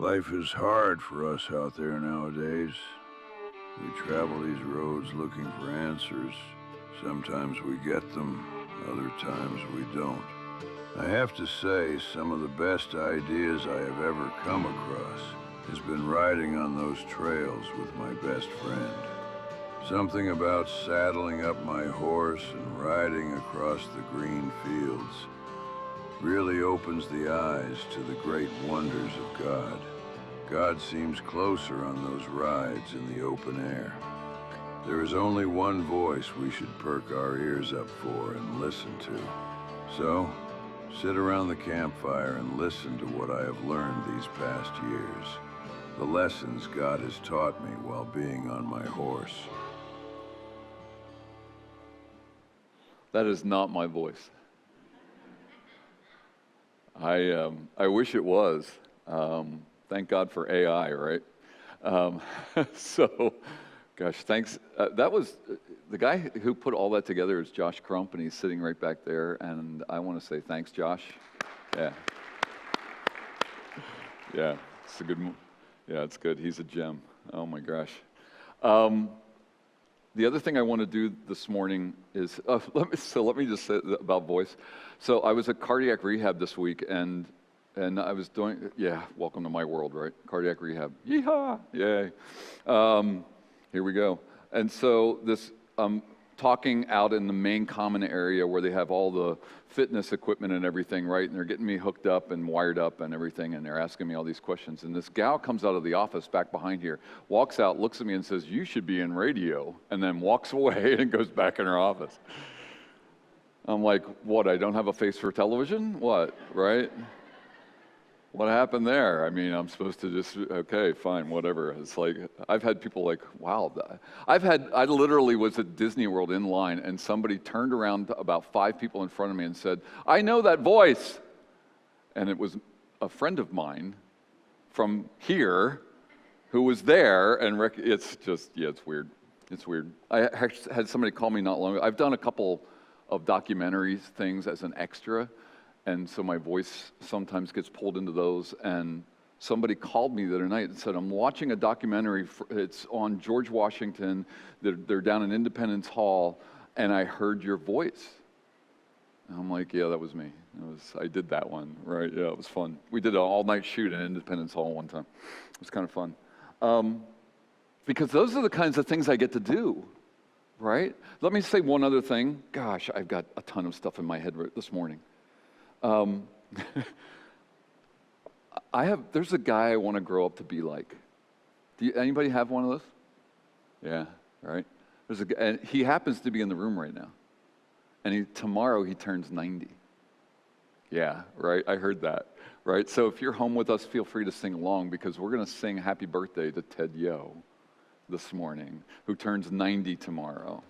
Life is hard for us out there nowadays. We travel these roads looking for answers. Sometimes we get them, other times we don't. I have to say, some of the best ideas I have ever come across has been riding on those trails with my best friend. Something about saddling up my horse and riding across the green fields really opens the eyes to the great wonders of God. God seems closer on those rides in the open air. There is only one voice we should perk our ears up for and listen to. So, sit around the campfire and listen to what I have learned these past years. The lessons God has taught me while being on my horse. That is not my voice. I wish it was. Thank God for AI, right? So, gosh, thanks. That was, the guy who put all that together is Josh Crump, and he's sitting right back there, and I want to say thanks, Josh. Yeah. Yeah, it's a good, yeah, it's good. He's a gem. Oh my gosh. The other thing I want to do this morning is, let me just say about voice. So I was at cardiac rehab this week, and I was doing, yeah, welcome to my world, right? Cardiac rehab, yeehaw, yay. Here we go. And so I'm talking out in the main common area where they have all the fitness equipment and everything, right? And they're getting me hooked up and wired up and everything, and they're asking me all these questions. And this gal comes out of the office back behind here, walks out, looks at me and says, "You should be in radio," and then walks away and goes back in her office. I'm like, what, I don't have a face for television? What, right? What happened there? I mean, I'm supposed to just, okay, fine, whatever. It's like, I've had people like, wow. I literally was at Disney World in line, and somebody turned around to about 5 people in front of me and said, "I know that voice." And it was a friend of mine from here who was there, and it's just, yeah, it's weird. It's weird. I had somebody call me not long ago. I've done a couple of documentaries things as an extra, and so my voice sometimes gets pulled into those. And somebody called me the other night and said, "I'm watching a documentary. It's on George Washington. They're down in Independence Hall, and I heard your voice." And I'm like, yeah, that was me. I did that one, right? Yeah, it was fun. We did an all-night shoot in Independence Hall one time. It was kind of fun. Because those are the kinds of things I get to do, right? Let me say one other thing. Gosh, I've got a ton of stuff in my head this morning. There's a guy I want to grow up to be like. Anybody have one of those? Yeah, right? And he happens to be in the room right now. And tomorrow he turns 90. Yeah, right, I heard that, right? So if you're home with us, feel free to sing along, because we're going to sing happy birthday to Ted Yo this morning, who turns 90 tomorrow.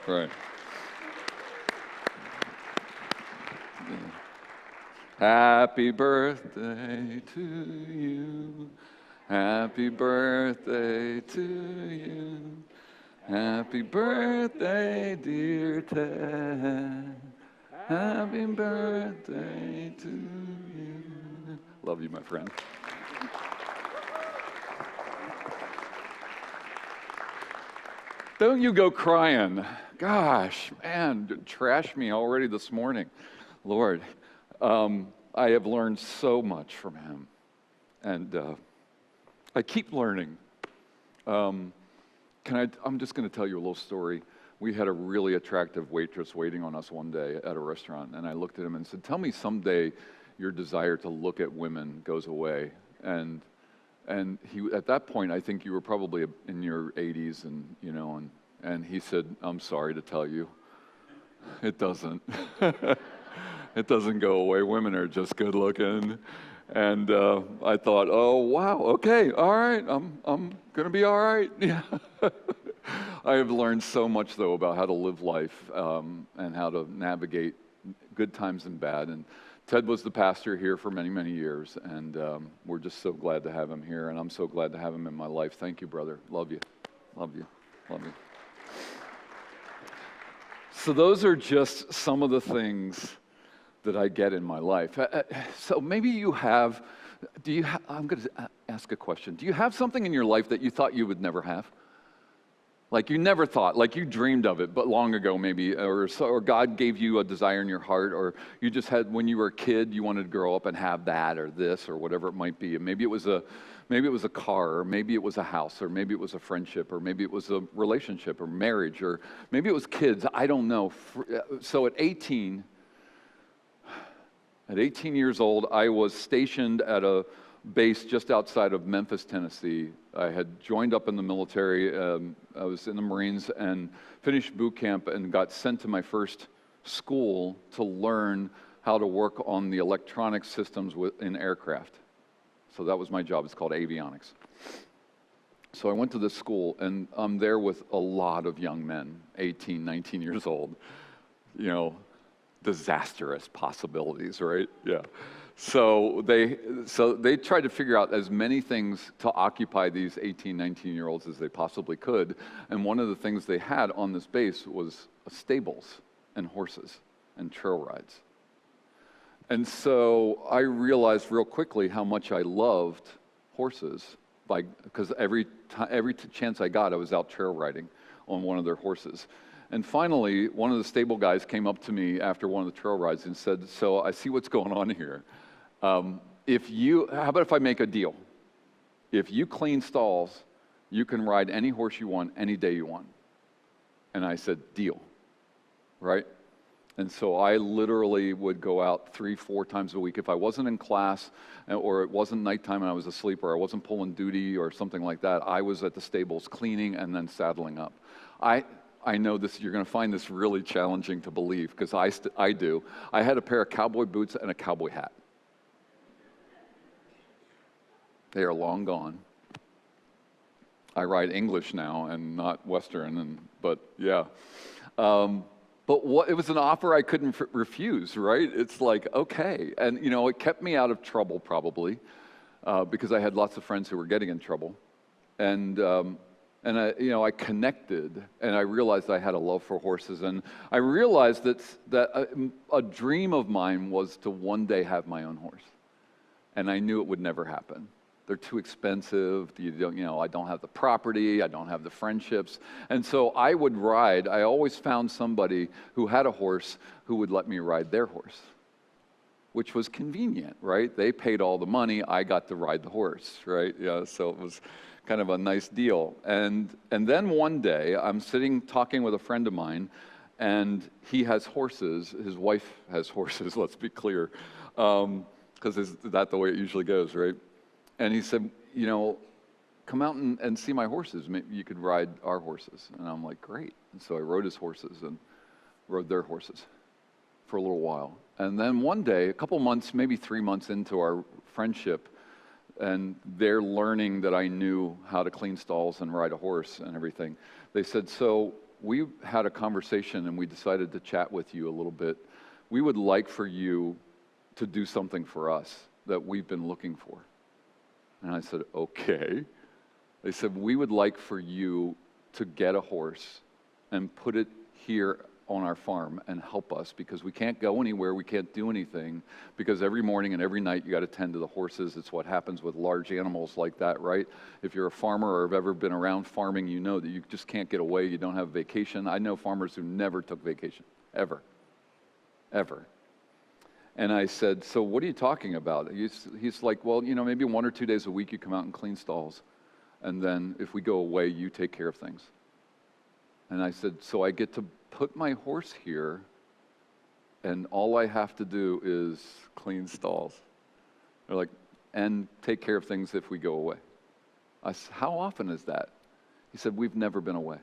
Right. Happy birthday to you. Happy birthday to you. Happy birthday, dear Ted. Happy birthday to you. Love you, my friend. Don't you go crying. Gosh, man, trash me already this morning. Lord, I have learned so much from him, and I keep learning. I'm just going to tell you a little story. We had a really attractive waitress waiting on us one day at a restaurant, and I looked at him and said, "Tell me someday your desire to look at women goes away." And he, at that point, I think you were probably in your 80s, and he said, "I'm sorry to tell you, it doesn't." It doesn't go away. Women are just good looking. And I thought, oh, wow, okay, all right, I'm going to be all right. Yeah. I have learned so much, though, about how to live life and how to navigate good times and bad. And Ted was the pastor here for many, many years, and we're just so glad to have him here, and I'm so glad to have him in my life. Thank you, brother. Love you. Love you. Love you. So those are just some of the things that I get in my life. So maybe you have I'm going to ask a question. Do you have something in your life that you thought you would never have? Like you never thought, like you dreamed of it, but long ago maybe, or God gave you a desire in your heart, or you just had, when you were a kid, you wanted to grow up and have that or this or whatever it might be. And maybe it was a car, or maybe it was a house, or maybe it was a friendship, or maybe it was a relationship or marriage, or maybe it was kids. I don't know. So at 18 years old, I was stationed at a base just outside of Memphis, Tennessee. I had joined up in the military. I was in the Marines and finished boot camp and got sent to my first school to learn how to work on the electronic systems in aircraft. So that was my job. It's called avionics. So I went to this school, and I'm there with a lot of young men, 18, 19 years old. You know, disastrous possibilities, right? Yeah. So they tried to figure out as many things to occupy these 18, 19-year-olds as they possibly could. And one of the things they had on this base was stables and horses and trail rides. And so I realized real quickly how much I loved horses, because every chance I got, I was out trail riding on one of their horses. And finally, one of the stable guys came up to me after one of the trail rides and said, "So I see what's going on here. How about if I make a deal? If you clean stalls, you can ride any horse you want, any day you want." And I said, "Deal," right? And so I literally would go out 3-4 times a week. If I wasn't in class, or it wasn't nighttime and I was asleep, or I wasn't pulling duty or something like that, I was at the stables cleaning and then saddling up. I know this, you're going to find this really challenging to believe, because I do. I had a pair of cowboy boots and a cowboy hat. They are long gone. I ride English now and not Western, but yeah. But it was an offer I couldn't refuse, right? It's like, okay. And, it kept me out of trouble probably, because I had lots of friends who were getting in trouble. And I connected, and I realized I had a love for horses. And I realized that a dream of mine was to one day have my own horse. And I knew it would never happen. They're too expensive. I don't have the property. I don't have the friendships. And so I would ride. I always found somebody who had a horse who would let me ride their horse, which was convenient, right? They paid all the money. I got to ride the horse, right? Yeah. So it was kind of a nice deal. And then one day I'm sitting talking with a friend of mine, and he has horses. His wife has horses. Let's be clear, because that's the way it usually goes, right? And he said, "Come out and see my horses. Maybe you could ride our horses." And I'm like, "Great." And so I rode his horses and rode their horses for a little while. And then one day, a couple months, maybe 3 months into our friendship, and they're learning that I knew how to clean stalls and ride a horse and everything, they said, "So we had a conversation and we decided to chat with you a little bit. We would like for you to do something for us that we've been looking for." And I said, "Okay." They said, "We would like for you to get a horse and put it here on our farm and help us, because we can't go anywhere, we can't do anything, because every morning and every night you got to tend to the horses." It's what happens with large animals like that, right? If you're a farmer or have ever been around farming, you know that you just can't get away. You don't have vacation. I know farmers who never took vacation, ever. And I said, "So what are you talking about?" He's like, "Well, maybe 1 or 2 days a week you come out and clean stalls, and then if we go away, you take care of things." And I said, "So I get to put my horse here, and all I have to do is clean stalls?" They're like, "And take care of things if we go away." I said, "How often is that?" He said, "We've never been away."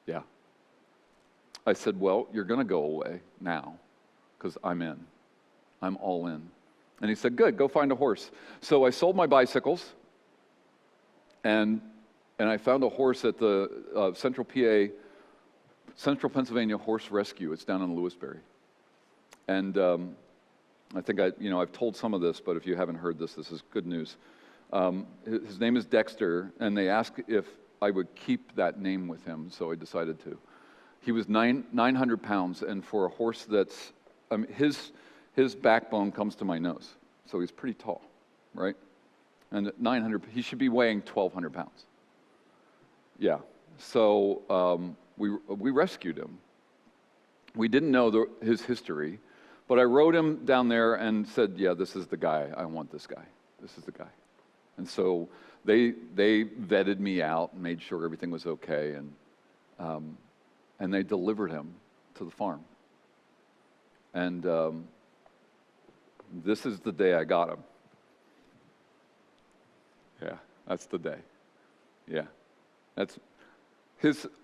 Yeah. I said, "Well, you're going to go away now, because I'm in. I'm all in." And he said, "Good, go find a horse." So I sold my bicycles, and I found a horse at the Central Pennsylvania Horse Rescue. It's down in Lewisberry. And I think I've told some of this, but if you haven't heard this is good news. His name is Dexter, and they asked if I would keep that name with him, so I decided to. He was 900 pounds, and for a horse that's, his backbone comes to my nose. So he's pretty tall, right? And at 900, he should be weighing 1,200 pounds. Yeah. So we rescued him. We didn't know his history, but I wrote him down there and said, yeah, this is the guy. I want this guy. This is the guy. And so they vetted me out and made sure everything was okay, and they delivered him to the farm. And this is the day I got him. Yeah, that's the day. Yeah,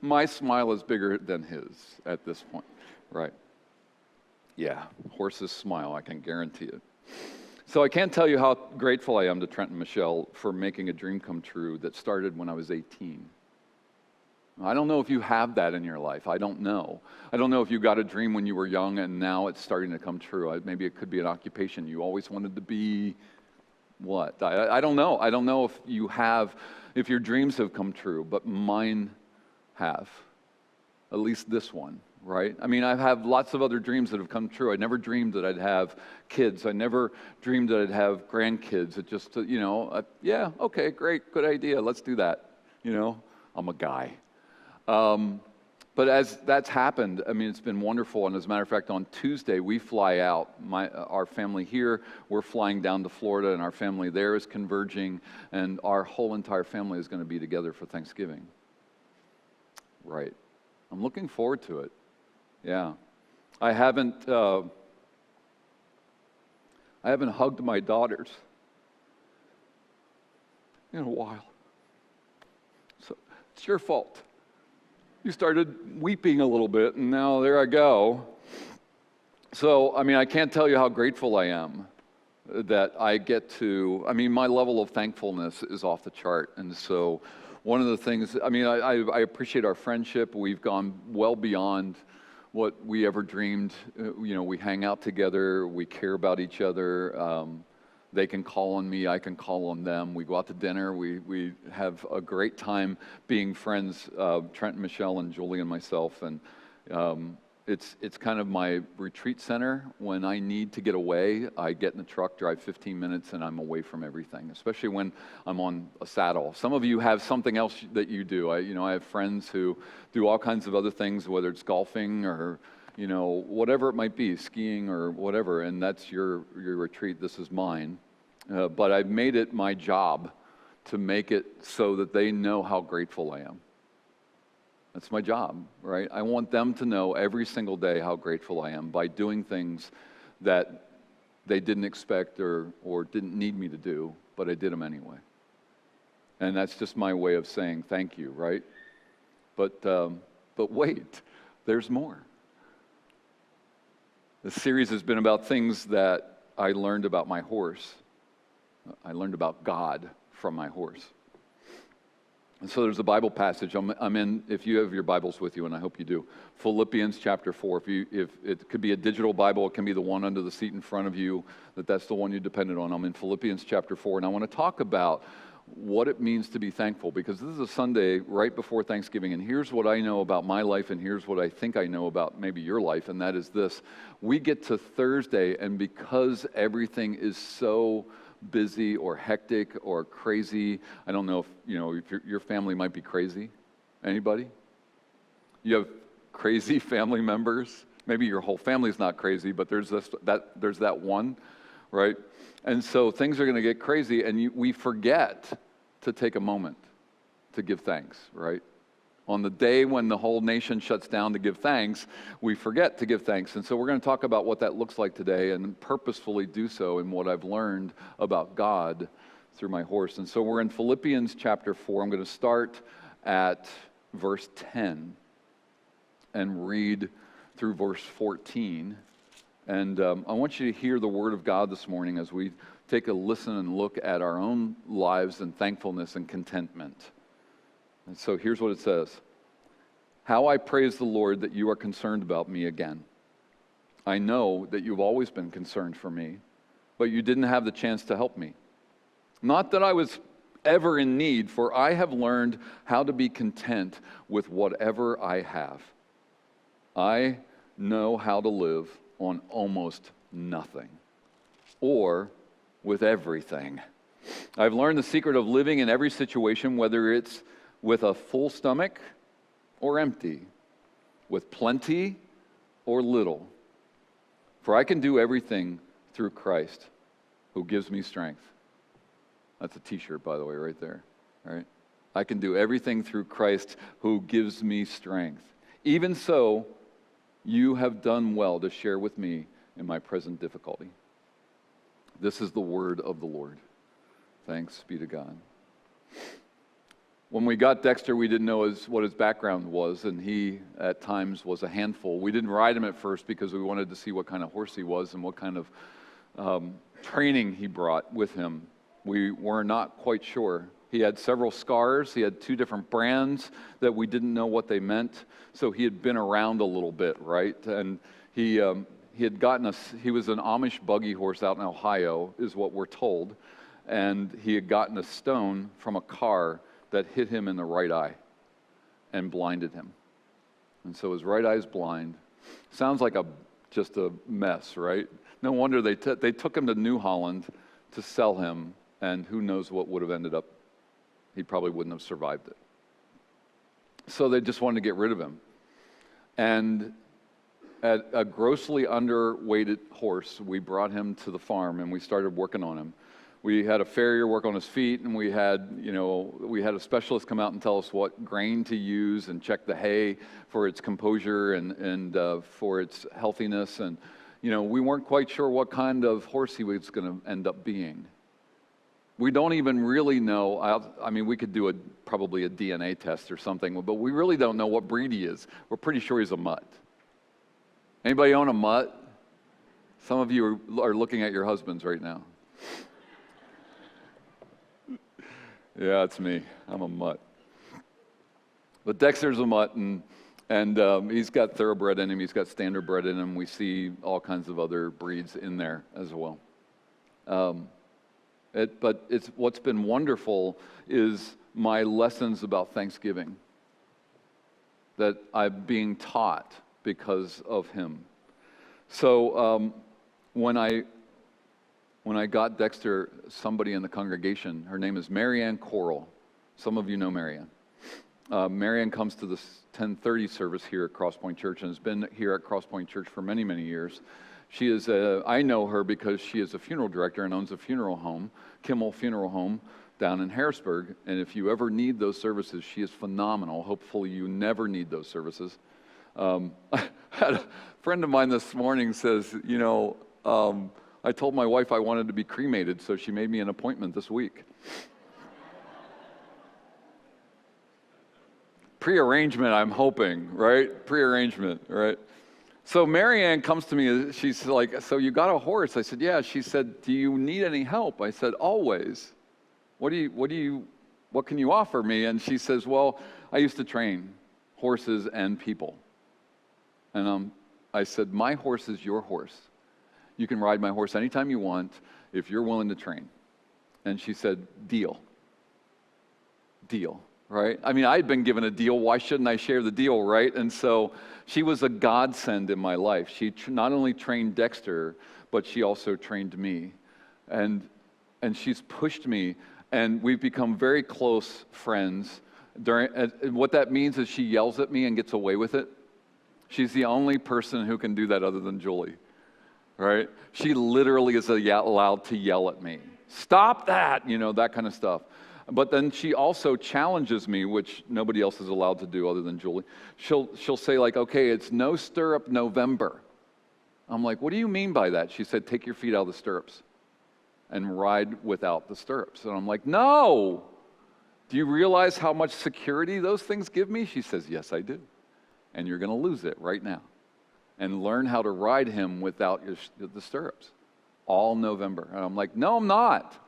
my smile is bigger than his at this point, right? Yeah, horses smile, I can guarantee it. So I can't tell you how grateful I am to Trent and Michelle for making a dream come true that started when I was 18. I don't know if you have that in your life. I don't know. I don't know if you got a dream when you were young and now it's starting to come true. Maybe it could be an occupation you always wanted to be. What? I don't know. I don't know if your dreams have come true, but mine have. At least this one, right? I mean, I have lots of other dreams that have come true. I never dreamed that I'd have kids. I never dreamed that I'd have grandkids. It just, yeah, okay, great, good idea. Let's do that. I'm a guy. But as that's happened, I mean, it's been wonderful. And as a matter of fact, on Tuesday, we fly out. Our family here, we're flying down to Florida, and our family there is converging, and our whole entire family is going to be together for Thanksgiving. Right. I'm looking forward to it. Yeah. I haven't hugged my daughters in a while. So it's your fault. You started weeping a little bit, and now there I go. So, I mean, I can't tell you how grateful I am that I get to, my level of thankfulness is off the chart. And so one of the things, I appreciate our friendship. We've gone well beyond what we ever dreamed. We hang out together. We care about each other. They can call on me, I can call on them. We go out to dinner. We have a great time being friends, Trent and Michelle and Julie and myself. And it's kind of my retreat center. When I need to get away, I get in the truck, drive 15 minutes, and I'm away from everything, especially when I'm on a saddle. Some of you have something else that you do. I have friends who do all kinds of other things, whether it's golfing or whatever it might be, skiing or whatever, and that's your retreat. This is mine. But I've made it my job to make it so that they know how grateful I am. That's my job, right? I want them to know every single day how grateful I am by doing things that they didn't expect or didn't need me to do, but I did them anyway. And that's just my way of saying thank you, right? But wait, there's more. The series has been about things that I learned about my horse. I learned about God from my horse. And so there's a Bible passage. I'm in, if you have your Bibles with you, and I hope you do, Philippians chapter 4. If it could be a digital Bible, it can be the one under the seat in front of you, that's the one you depended on. I'm in Philippians chapter 4, and I want to talk about what it means to be thankful, because this is a Sunday right before Thanksgiving, and here's what I know about my life, and here's what I think I know about maybe your life, and that is this. We get to Thursday, and because everything is so busy or hectic or crazy, I don't know if your family might be crazy. Anybody? You have crazy family members? Maybe your whole family's not crazy, but there's that one, right? And so things are going to get crazy, and we forget to take a moment to give thanks, right? On the day when the whole nation shuts down to give thanks, we forget to give thanks. And so we're going to talk about what that looks like today and purposefully do so in what I've learned about God through my horse. And so we're in Philippians chapter 4. I'm going to start at verse 10 and read through verse 14. And I want you to hear the word of God this morning as we take a listen and look at our own lives and thankfulness and contentment. And so here's what it says. How I praise the Lord that you are concerned about me again. I know that you've always been concerned for me, but you didn't have the chance to help me. Not that I was ever in need, for I have learned how to be content with whatever I have. I know how to live on almost nothing, or with everything. I've learned the secret of living in every situation, whether it's with a full stomach or empty, with plenty or little. For I can do everything through Christ who gives me strength. That's a t-shirt, by the way, right there. All right? I can do everything through Christ who gives me strength. Even so, you have done well to share with me in my present difficulty. This is the word of the Lord. Thanks be to God. When we got Dexter, we didn't know what his background was, and he, at times, was a handful. We didn't ride him at first because we wanted to see what kind of horse he was and what kind of training he brought with him. We were not quite sure. He had several scars. He had 2 different brands that we didn't know what they meant. So he had been around a little bit, right? And he had gotten he was an Amish buggy horse out in Ohio, is what we're told. And he had gotten a stone from a car that hit him in the right eye and blinded him. And so his right eye is blind. Sounds like just a mess, right? No wonder they took him to New Holland to sell him, and who knows what would have ended up. He probably wouldn't have survived it. So they just wanted to get rid of him. And at a grossly underweighted horse, we brought him to the farm and we started working on him. We had a farrier work on his feet, and we had a specialist come out and tell us what grain to use and check the hay for its composure and for its healthiness. And, we weren't quite sure what kind of horse he was going to end up being. We don't even really know. We could do probably a DNA test or something, but we really don't know what breed he is. We're pretty sure he's a mutt. Anybody own a mutt? Some of you are looking at your husbands right now. Yeah, it's me. I'm a mutt. But Dexter's a mutt, and he's got thoroughbred in him. He's got standardbred in him. We see all kinds of other breeds in there as well. But what's been wonderful is my lessons about Thanksgiving that I'm being taught because of him. So when I got Dexter, somebody in the congregation, her name is Marianne Coral. Some of you know Marianne. Marianne comes to the 10:30 service here at Crosspoint Church and has been here at Crosspoint Church for many, many years. She is I know her because she is a funeral director and owns a funeral home, Kimmel Funeral Home, down in Harrisburg. And if you ever need those services, she is phenomenal. Hopefully you never need those services. I had a friend of mine this morning says, I told my wife I wanted to be cremated, so she made me an appointment this week. Pre-arrangement, I'm hoping, right? Pre-arrangement, right? So Marianne comes to me, she's like, so you got a horse? I said, yeah. She said, do you need any help? I said, always. What can you offer me? And she says, well, I used to train horses and people. And I said, my horse is your horse. You can ride my horse anytime you want if you're willing to train. And she said, deal. Deal, right? I'd been given a deal. Why shouldn't I share the deal, right? And so she was a godsend in my life. She not only trained Dexter, but she also trained me. And she's pushed me, and we've become very close friends. What that means is she yells at me and gets away with it. She's the only person who can do that other than Julie. Right? She literally is allowed to yell at me. Stop that! That kind of stuff. But then she also challenges me, which nobody else is allowed to do other than Julie. She'll say like, okay, it's no stirrup November. I'm like, what do you mean by that? She said, take your feet out of the stirrups and ride without the stirrups. And I'm like, no! Do you realize how much security those things give me? She says, yes, I do. And you're going to lose it right now. And learn how to ride him without the stirrups all November. And I'm like, no, I'm not.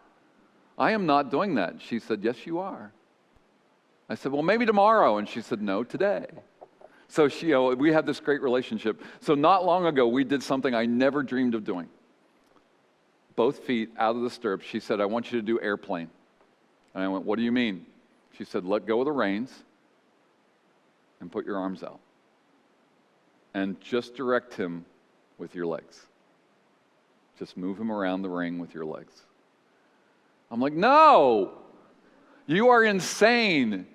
I am not doing that. She said, yes, you are. I said, well, maybe tomorrow. And she said, no, today. So we had this great relationship. So not long ago, we did something I never dreamed of doing. Both feet out of the stirrups. She said, I want you to do airplane. And I went, what do you mean? She said, let go of the reins and put your arms out. And just direct him with your legs. Just move him around the ring with your legs. I'm like, no, you are insane.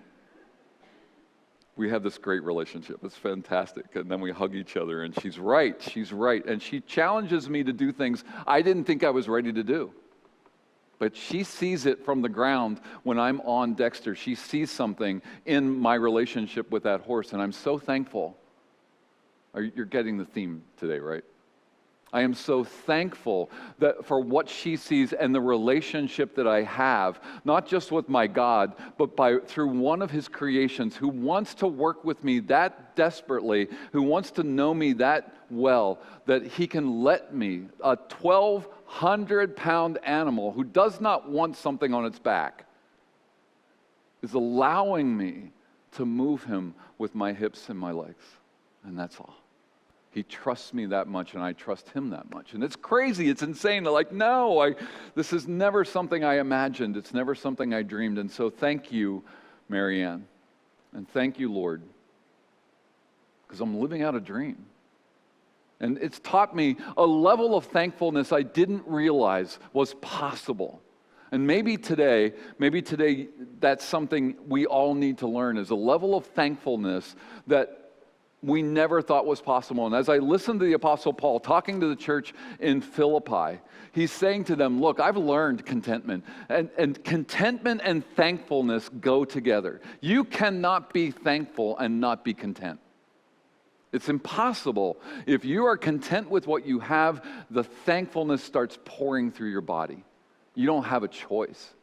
We have this great relationship. It's fantastic. And then we hug each other, and she's right. And she challenges me to do things I didn't think I was ready to do. But she sees it from the ground when I'm on Dexter. She sees something in my relationship with that horse, and I'm so thankful. You're getting the theme today, right? I am so thankful for what she sees and the relationship that I have, not just with my God, but through one of his creations who wants to work with me that desperately, who wants to know me that well, that he can let me, a 1,200-pound animal who does not want something on its back, is allowing me to move him with my hips and my legs. And that's all. He trusts me that much, and I trust him that much. And it's crazy. It's insane. They're like, no, this is never something I imagined. It's never something I dreamed. And so thank you, Marianne. And thank you, Lord, because I'm living out a dream. And it's taught me a level of thankfulness I didn't realize was possible. And maybe today, that's something we all need to learn, is a level of thankfulness that we never thought was possible. And as I listened to the Apostle Paul talking to the church in Philippi, he's saying to them, look, I've learned contentment. And contentment and thankfulness go together. You cannot be thankful and not be content. It's impossible. If you are content with what you have, the thankfulness starts pouring through your body. You don't have a choice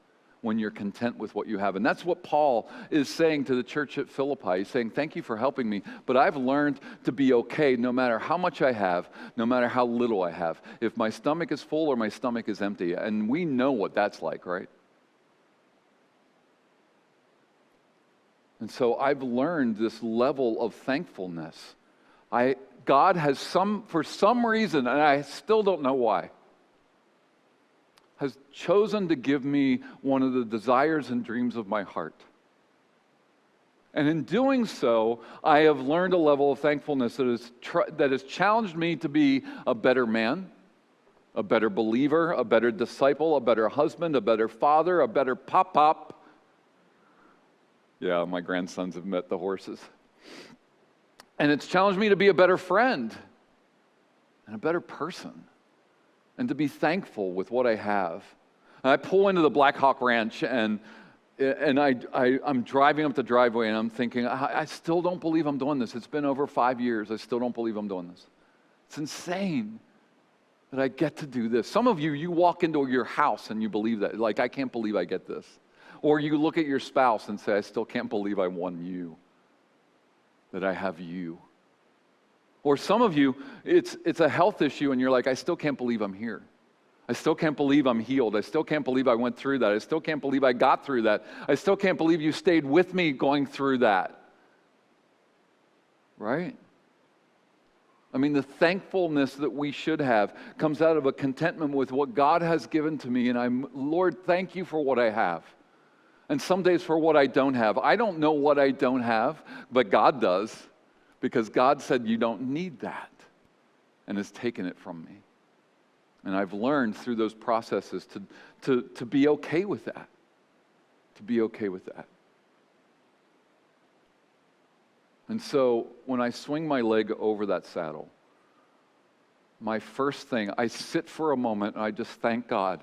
when you're content with what you have. And that's what Paul is saying to the church at Philippi. He's saying, thank you for helping me, but I've learned to be okay no matter how much I have, no matter how little I have. If my stomach is full or my stomach is empty. And we know what that's like, right? And so I've learned this level of thankfulness. God has for some reason, and I still don't know why, has chosen to give me one of the desires and dreams of my heart. And in doing so, I have learned a level of thankfulness that has challenged me to be a better man, a better believer, a better disciple, a better husband, a better father, a better pop-pop. Yeah, my grandsons have met the horses. And it's challenged me to be a better friend and a better person, and to be thankful with what I have. And I pull into the Black Hawk Ranch, and I'm driving up the driveway, and I'm thinking, I still don't believe I'm doing this. It's been over 5 years. I still don't believe I'm doing this. It's insane that I get to do this. Some of you walk into your house and you believe that. Like, I can't believe I get this. Or you look at your spouse and say, I still can't believe I won you, that I have you. Or some of you, it's a health issue, and you're like, I still can't believe I'm here. I still can't believe I'm healed. I still can't believe I went through that. I still can't believe I got through that. I still can't believe you stayed with me going through that. Right? I mean, the thankfulness that we should have comes out of a contentment with what God has given to me, and Lord, thank you for what I have. And some days for what I don't have. I don't know what I don't have, but God does. Because God said you don't need that, and has taken it from me. And I've learned through those processes to be okay with that. To be okay with that. And so when I swing my leg over that saddle, my first thing, I sit for a moment and I just thank God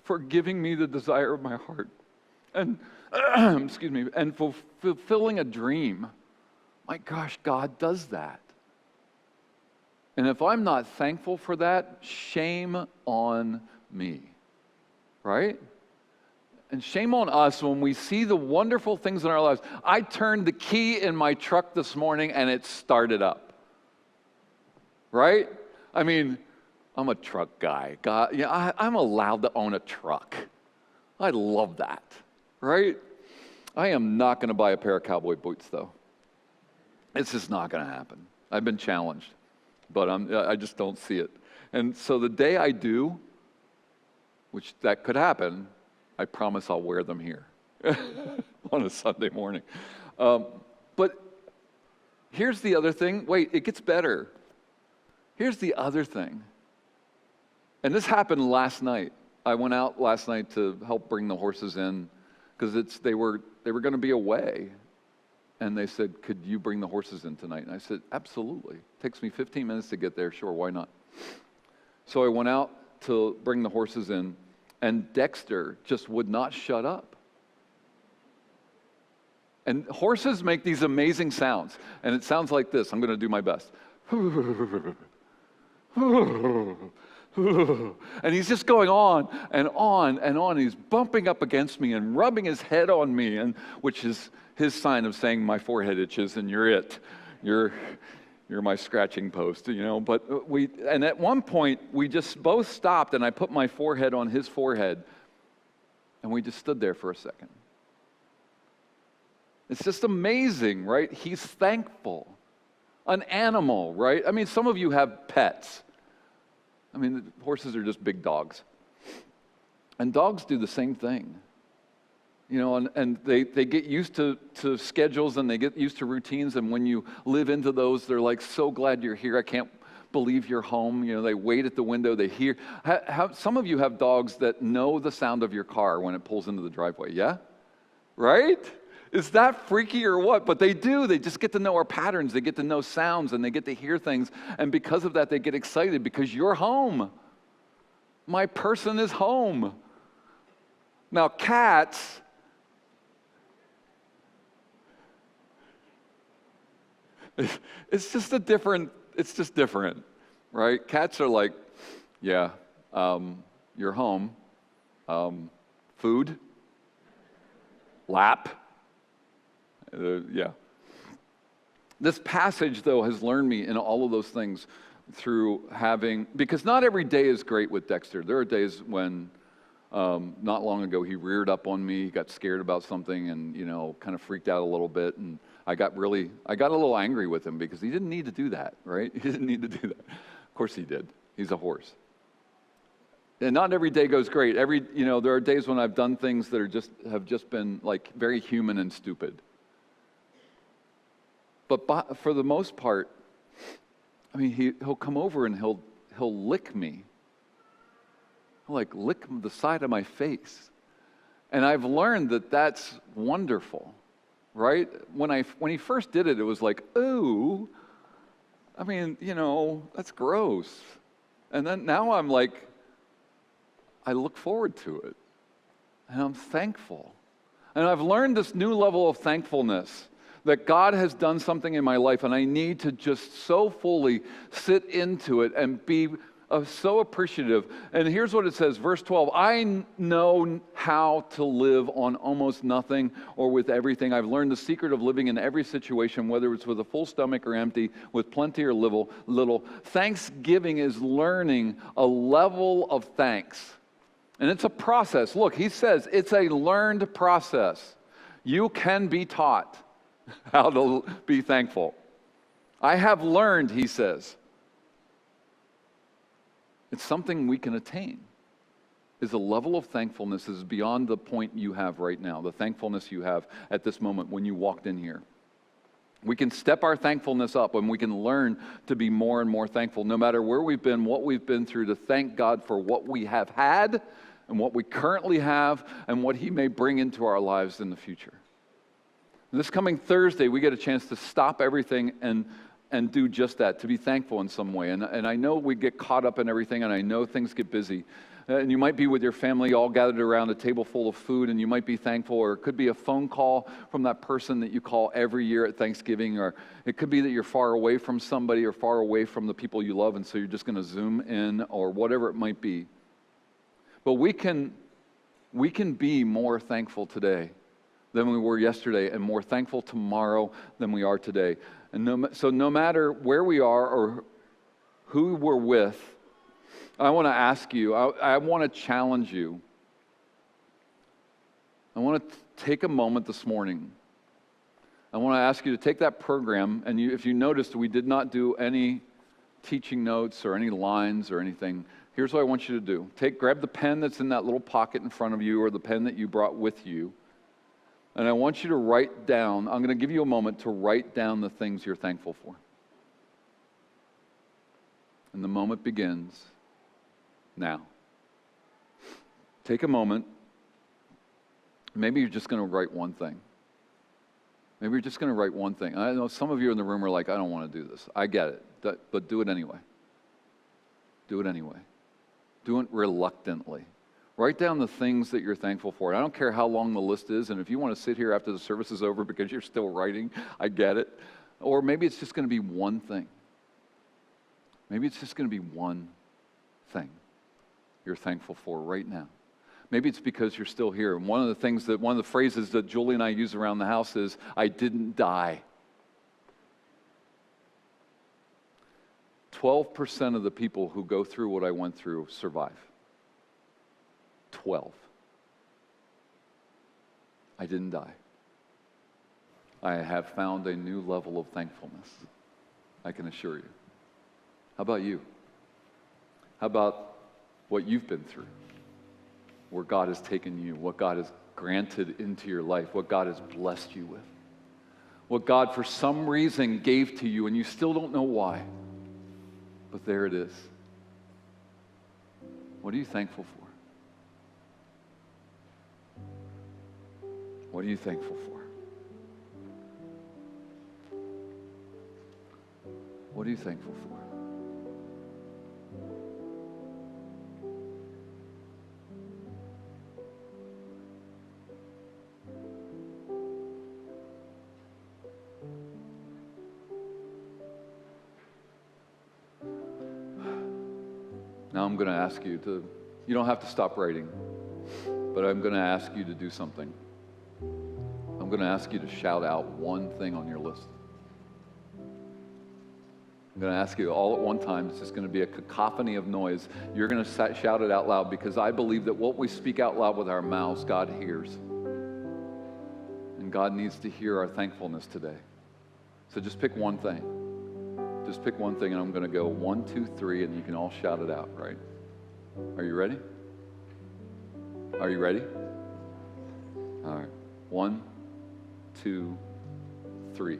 for giving me the desire of my heart. And excuse me, and fulfilling a dream. My gosh, God does that. And if I'm not thankful for that, shame on me, right? And shame on us when we see the wonderful things in our lives. I turned the key in my truck this morning and it started up, right? I mean, I'm a truck guy. God, yeah, I'm allowed to own a truck. I love that. Right? I am not going to buy a pair of cowboy boots, though. It's just not going to happen. I've been challenged, but I just don't see it. And so the day I do, which that could happen, I promise I'll wear them here on a Sunday morning. But here's the other thing. Wait, it gets better. Here's the other thing. And this happened last night. I went out last night to help bring the horses in because they were going to be away. And they said, could you bring the horses in tonight? And I said, absolutely. It takes me 15 minutes to get there. Sure, why not? So I went out to bring the horses in, and Dexter just would not shut up. And horses make these amazing sounds. And it sounds like this. I'm going to do my best. And he's just going on and on and on. He's bumping up against me and rubbing his head on me, and which is his sign of saying my forehead itches and you're it. You're my scratching post, you know. But and at one point we just both stopped, and I put my forehead on his forehead, and we just stood there for a second. It's just amazing, right? He's thankful. An animal, right? I mean, some of you have pets. I mean, horses are just big dogs. And dogs do the same thing. You know, and they get used to schedules, and they get used to routines, and when you live into those, they're like, so glad you're here. I can't believe you're home. You know, they wait at the window, they hear. Some of you have dogs that know the sound of your car when it pulls into the driveway, yeah? Right? Is that freaky or what? But they do. They just get to know our patterns. They get to know sounds, and they get to hear things. And because of that, they get excited because you're home. My person is home. Now, cats, it's just different, right? Cats are like, yeah, you're home. Food, lap. Yeah. This passage, though, has learned me in all of those things through because not every day is great with Dexter. There are days when, not long ago, he reared up on me, he got scared about something, and, you know, kind of freaked out a little bit, and I got a little angry with him because he didn't need to do that, right? He didn't need to do that. Of course he did. He's a horse. And not every day goes great. There are days when I've done things that have just been like very human and stupid. But for the most part, I mean, he'll come over and he'll lick me. He'll like lick the side of my face. And I've learned that that's wonderful, right? When he first did it, it was like, ooh, I mean, you know, that's gross. And then now I'm like, I look forward to it. And I'm thankful. And I've learned this new level of thankfulness that God has done something in my life, and I need to just so fully sit into it and be so appreciative. And here's what it says, verse 12, I know how to live on almost nothing or with everything. I've learned the secret of living in every situation, whether it's with a full stomach or empty, with plenty or little. Thanksgiving is learning a level of thanks. And it's a process. Look, he says it's a learned process. You can be taught how to be thankful. I have learned, he says. It's something we can attain. Is a level of thankfulness is beyond the point you have right now, the thankfulness you have at this moment when you walked in here. We can step our thankfulness up, and we can learn to be more and more thankful, no matter where we've been, what we've been through, to thank God for what we have had and what we currently have and what he may bring into our lives in the future. And this coming Thursday, we get a chance to stop everything and do just that, to be thankful in some way. And I know we get caught up in everything, and I know things get busy. And you might be with your family all gathered around a table full of food, and you might be thankful, or it could be a phone call from that person that you call every year at Thanksgiving, or it could be that you're far away from somebody or far away from the people you love, and so you're just going to Zoom in, or whatever it might be. But we can be more thankful today than we were yesterday, and more thankful tomorrow than we are today. And so no matter where we are or who we're with, I want to ask you, I want to challenge you. I want to take a moment this morning. I want to ask you to take that program, and if you noticed, we did not do any teaching notes or any lines or anything. Here's what I want you to do. Grab the pen that's in that little pocket in front of you, or the pen that you brought with you, and I want you to write down, I'm going to give you a moment to write down the things you're thankful for. And the moment begins now. Take a moment. Maybe you're just going to write one thing. Maybe you're just going to write one thing. I know some of you in the room are like, I don't want to do this. I get it, but do it anyway. Do it anyway. Do it reluctantly. Write down the things that you're thankful for. And I don't care how long the list is, and if you want to sit here after the service is over because you're still writing, I get it. Or maybe it's just going to be one thing. Maybe it's just going to be one thing you're thankful for right now. Maybe it's because you're still here. And one of the phrases that Julie and I use around the house is, I didn't die. 12% of the people who go through what I went through survive. 12. I didn't die. I have found a new level of thankfulness, I can assure you. How about you? How about what you've been through? Where God has taken you, what God has granted into your life, what God has blessed you with, what God for some reason gave to you and you still don't know why, but there it is. What are you thankful for? What are you thankful for? What are you thankful for? Now I'm going to ask you don't have to stop writing, but I'm going to ask you to do something. I'm going to ask you to shout out one thing on your list. I'm going to ask you all at one time. It's just going to be a cacophony of noise. You're going to shout it out loud because I believe that what we speak out loud with our mouths, God hears. And God needs to hear our thankfulness today. So just pick one thing. Just pick one thing, and I'm going to go 1, 2, 3, and you can all shout it out, right? Are you ready? Are you ready? All right. 1, 2, 3.